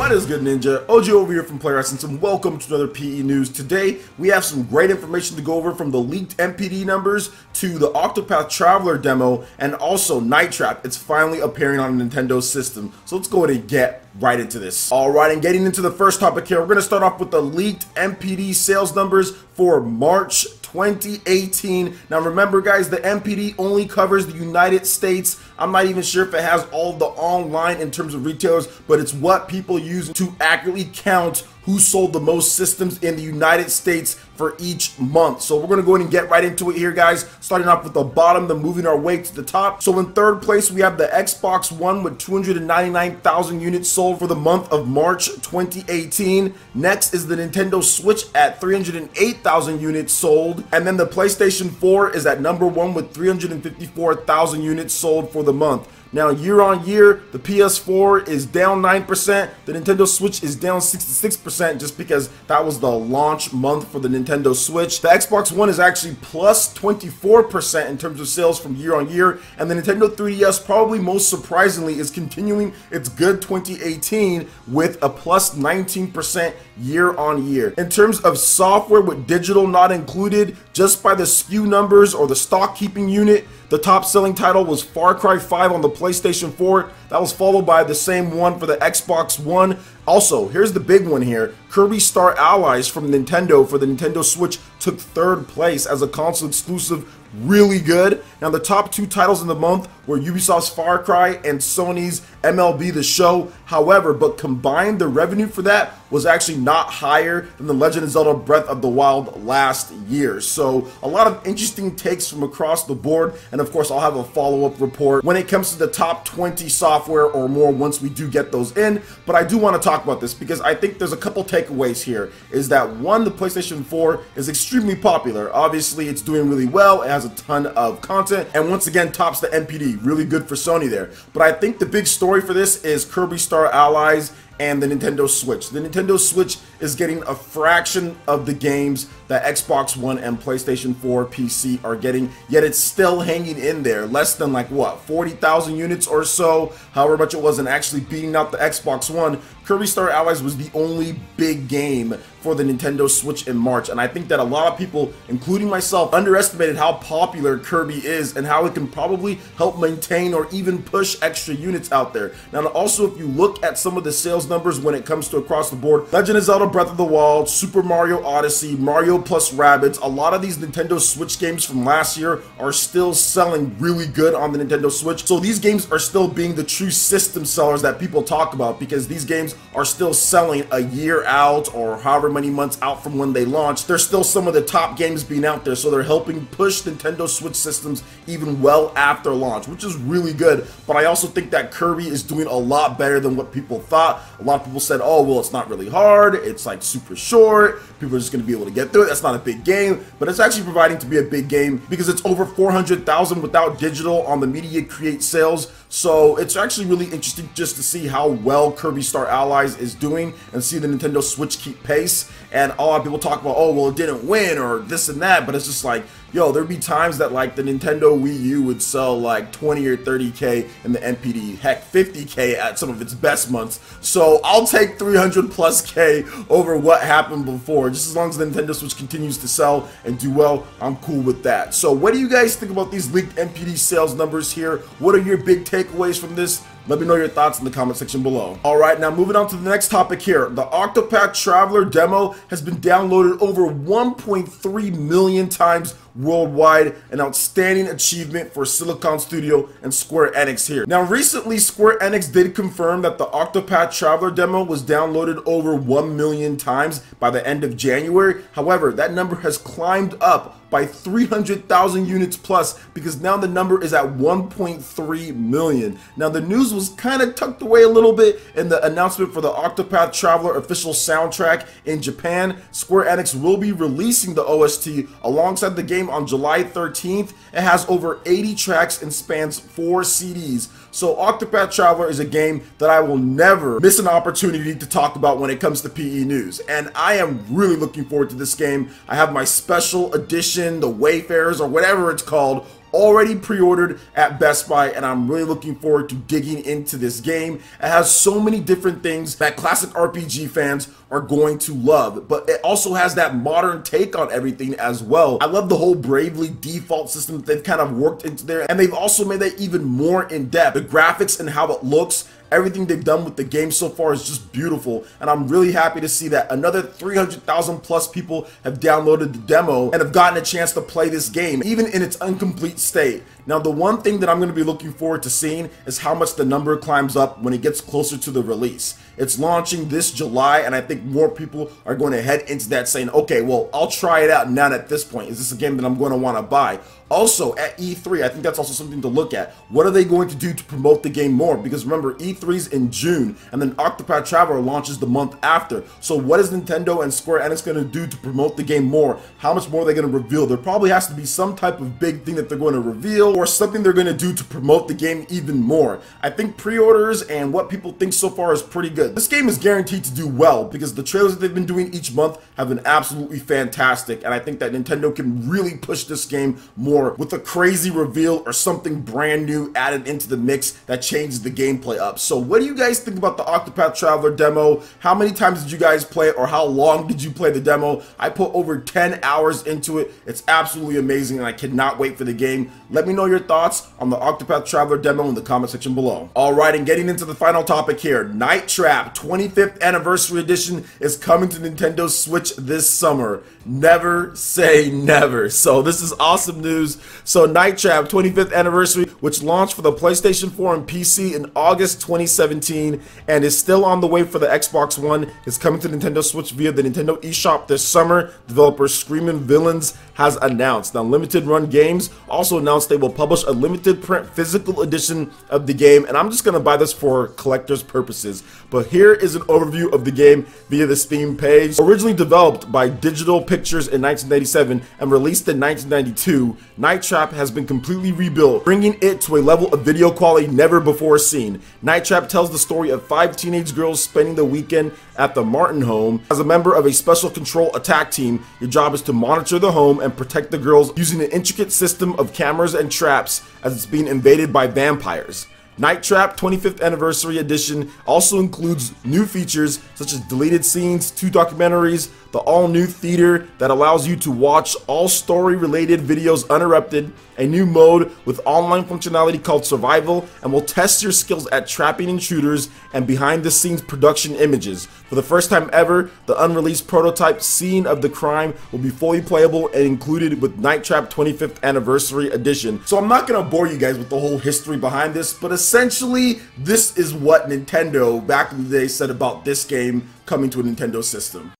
What is good, Ninja? OG over here from Player Essence, and welcome to another PE News. Today, we have some great information to go over, from the leaked NPD numbers to the Octopath Traveler demo, and also Night Trap. It's finally appearing on a Nintendo system. So let's go ahead and get right into this. Alright, and getting into the first topic here, we're going to start off with the leaked NPD sales numbers for March 2018. Now remember guys, the NPD only covers the United States. I'm not even sure if it has all the online in terms of retailers, but it's what people use to accurately count who sold the most systems in the United States for each month. So we're going to go ahead and get right into it here, guys. Starting off with the bottom, then moving our way to the top. So in third place, we have the Xbox One with 299,000 units sold for the month of March 2018. Next is the Nintendo Switch at 308,000 units sold. And then the PlayStation 4 is at number one with 354,000 units sold for the month. Now, year on year, the PS4 is down 9%, the Nintendo Switch is down 66% just because that was the launch month for the Nintendo Switch. The Xbox One is actually plus 24% in terms of sales from year on year, and the Nintendo 3DS, probably most surprisingly, is continuing its good 2018 with a plus 19% year on year. In terms of software with digital not included, just by the SKU numbers or the stock keeping unit, the top selling title was Far Cry 5 on the PlayStation 4. That was followed by the same one for the Xbox One. Also, here's the big one here. Kirby Star Allies from Nintendo for the Nintendo Switch took third place as a console exclusive. Really good. Now the top two titles in the month were Ubisoft's Far Cry and Sony's MLB The Show. However, but combined, the revenue for that was actually not higher than The Legend of Zelda Breath of the Wild last year. So a lot of interesting takes from across the board, and of course I'll have a follow-up report when it comes to the top 20 software or more once we do get those in. But I do want to talk about this because I think there's a couple takeaways here. Is that one, the PlayStation 4 is extremely popular. Obviously it's doing really well, it has a ton of content, and once again tops the NPD. Really good for Sony there. But I think the big story for this is Kirby Star Allies and the Nintendo Switch. The Nintendo Switch is getting a fraction of the games that Xbox One and PlayStation 4 PC are getting, yet it's still hanging in there, less than like what, 40,000 units or so, however much it was, and actually beating out the Xbox One. Kirby Star Allies was the only big game for the Nintendo Switch in March, and I think that a lot of people, including myself, underestimated how popular Kirby is and how it can probably help maintain or even push extra units out there. Now also, if you look at some of the sales numbers when it comes to across the board, Legend of Zelda Breath of the Wild, Super Mario Odyssey, Mario plus Rabbids, a lot of these Nintendo Switch games from last year are still selling really good on the Nintendo Switch. So these games are still being the true system sellers that people talk about, because these games are still selling a year out or however many months out from when they launched. They're still some of the top games being out there, so they're helping push Nintendo Switch systems even well after launch, which is really good. But I also think that Kirby is doing a lot better than what people thought. A lot of people said, oh well, it's not really hard, it's like super short, people are just going to be able to get through it, that's not a big game. But it's actually providing to be a big game because it's over 400,000 without digital on the Media Create sales. So it's actually really interesting just to see how well Kirby Star Allies is doing and see the Nintendo Switch keep pace. And a lot of people talk about, oh well, it didn't win or this and that, but it's just like, yo, there'd be times that like the Nintendo Wii U would sell like 20 or 30k in the NPD, heck 50k at some of its best months. So I'll take 300 plus k over what happened before. Just as long as the Nintendo Switch continues to sell and do well, I'm cool with that. So what do you guys think about these leaked NPD sales numbers here? What are your big takeaways from this? Let me know your thoughts in the comment section below. Alright, now moving on to the next topic here. The Octopath Traveler demo has been downloaded over 1.3 million times worldwide, an outstanding achievement for Silicon Studio and Square Enix here. Now recently, Square Enix did confirm that the Octopath Traveler demo was downloaded over 1 million times by the end of January. However, that number has climbed up by 300,000 units plus, because now the number is at 1.3 million. Now the news was kind of tucked away a little bit in the announcement for the Octopath Traveler official soundtrack in Japan. Square Enix will be releasing the OST alongside the game on July 13th. It has over 80 tracks and spans 4 CDs. So Octopath Traveler is a game that I will never miss an opportunity to talk about when it comes to PE News, and I am really looking forward to this game. I have my special edition, the Wayfarers or whatever it's called, already pre-ordered at Best Buy, and I'm really looking forward to digging into this game. It has so many different things that classic RPG fans are going to love, but it also has that modern take on everything as well. I love the whole Bravely default system that they've kind of worked into there, and they've also made that even more in depth. The graphics and how it looks, everything they've done with the game so far is just beautiful, and I'm really happy to see that another 300,000 plus people have downloaded the demo and have gotten a chance to play this game, even in its incomplete state. Now, the one thing that I'm going to be looking forward to seeing is how much the number climbs up when it gets closer to the release. It's launching this July, and I think more people are going to head into that saying, okay, well, I'll try it out now at this point. Is this a game that I'm going to want to buy? Also, at E3, I think that's also something to look at. What are they going to do to promote the game more? Because remember, E3's in June, and then Octopath Traveler launches the month after. So what is Nintendo and Square Enix going to do to promote the game more? How much more are they going to reveal? There probably has to be some type of big thing that they're going to reveal, or something they're going to do to promote the game even more. I think pre-orders and what people think so far is pretty good. This game is guaranteed to do well, because the trailers that they've been doing each month have been absolutely fantastic, and I think that Nintendo can really push this game more with a crazy reveal or something brand new added into the mix that changes the gameplay up. So what do you guys think about the Octopath Traveler demo? How many times did you guys play it, or how long did you play the demo? I put over 10 hours into it. It's absolutely amazing, and I cannot wait for the game. Let me know your thoughts on the Octopath Traveler demo in the comment section below. Alright, and getting into the final topic here, Night Trap 25th Anniversary Edition is coming to Nintendo Switch this summer. Never say never. So this is awesome news. So Night Trap 25th Anniversary, which launched for the PlayStation 4 and PC in August 2017 and is still on the way for the Xbox One, is coming to Nintendo Switch via the Nintendo eShop this summer. Developer Screamin' Villains has announced. Now, Limited Run Games also announced they will publish a limited print physical edition of the game, and I'm just going to buy this for collector's purposes. But here is an overview of the game via the Steam page. Originally developed by Digital Pictures in 1987 and released in 1992, Night Trap has been completely rebuilt, bringing it to a level of video quality never before seen. Night Trap tells the story of 5 teenage girls spending the weekend at the Martin home. As a member of a special control attack team, your job is to monitor the home and protect the girls using an intricate system of cameras and traps as it's being invaded by vampires. Night Trap 25th Anniversary Edition also includes new features such as deleted scenes, 2 documentaries, the all-new theater that allows you to watch all story-related videos uninterrupted, a new mode with online functionality called Survival, and will test your skills at trapping intruders, and behind-the-scenes production images. For the first time ever, the unreleased prototype Scene of the Crime will be fully playable and included with Night Trap 25th Anniversary Edition. So I'm not going to bore you guys with the whole history behind this, but essentially, this is what Nintendo back in the day said about this game coming to a Nintendo system.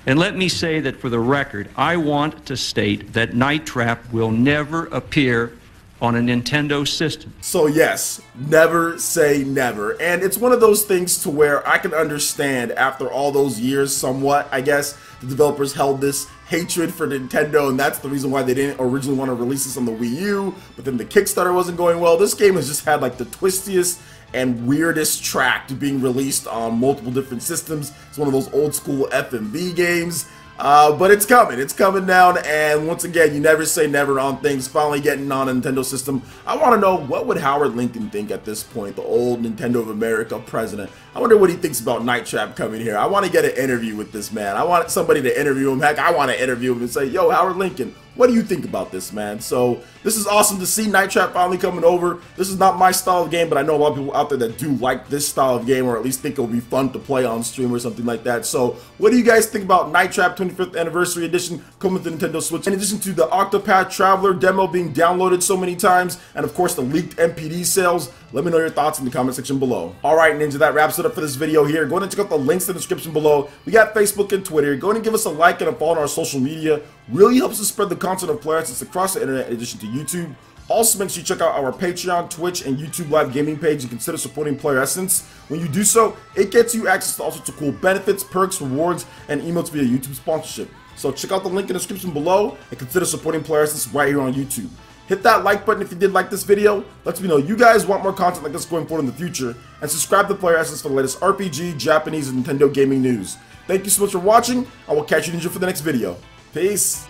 And let me say that for the record, I want to state that Night Trap will never appear on a Nintendo system. So yes, never say never. And it's one of those things to where I can understand after all those years somewhat, I guess, the developers held this hatred for Nintendo, and that's the reason why they didn't originally want to release this on the Wii U, but then the Kickstarter wasn't going well. This game has just had like the twistiest and weirdest track to being released on multiple different systems. It's one of those old school FMV games. But it's coming down, and once again, you never say never on things finally getting on a Nintendo system. I want to know, what would Howard Lincoln think at this point, the old Nintendo of America president? I wonder what he thinks about Night Trap coming here. I want to get an interview with this man. I want somebody to interview him. Heck, I want to interview him and say, yo, Howard Lincoln, what do you think about this, man? So this is awesome to see Night Trap finally coming over. This is not my style of game, but I know a lot of people out there that do like this style of game, or at least think it'll be fun to play on stream or something like that. So what do you guys think about Night Trap 25th Anniversary Edition coming to Nintendo Switch? In addition to the Octopath Traveler demo being downloaded so many times, and of course the leaked NPD sales, let me know your thoughts in the comment section below. Alright, Ninja, that wraps it up for this video here. Go ahead and check out the links in the description below. We got Facebook and Twitter. Go ahead and give us a like and a follow on our social media. Really helps us spread the content of Player Essence across the internet in addition to YouTube. Also, make sure you check out our Patreon, Twitch, and YouTube live gaming page and consider supporting Player Essence. When you do so, it gets you access to all sorts of cool benefits, perks, rewards, and emotes via YouTube sponsorship. So check out the link in the description below and consider supporting Player Essence right here on YouTube. Hit that like button if you did like this video. Lets me know you guys want more content like this going forward in the future. And subscribe to Player Essence for the latest RPG, Japanese, and Nintendo gaming news. Thank you so much for watching. I will catch you, Ninja, for the next video. Peace.